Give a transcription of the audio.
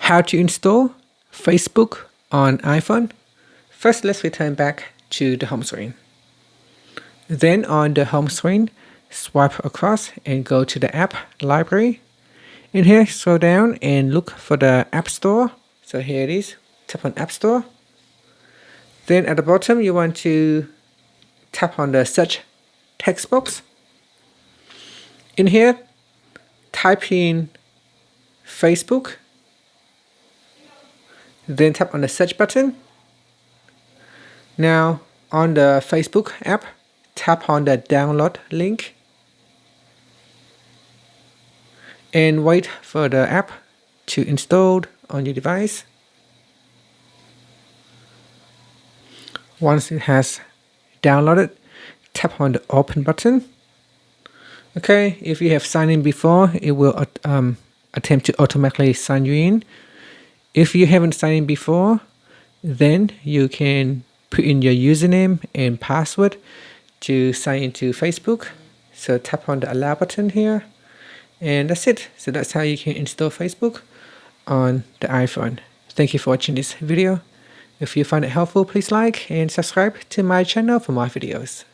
How to install Facebook on iPhone. First, let's return back to the home screen. Then on the home screen, swipe across and go to the app library. In here, scroll down and look for the App Store. So here it is. Tap on App Store. Then at the bottom, you want to tap on the search text box. In here, type in Facebook. Then tap on the search button. Now on the Facebook app, tap on the download link and wait for the app to install on your device. Once it has downloaded, tap on the open button. Okay, if you have signed in before, it will attempt to automatically sign you in. If you haven't signed in before, then you can put in your username and password to sign into Facebook. So tap on the allow button here, and that's it. So that's how you can install Facebook on the iPhone. Thank you for watching this video. If you find it helpful, please like and subscribe to my channel for more videos.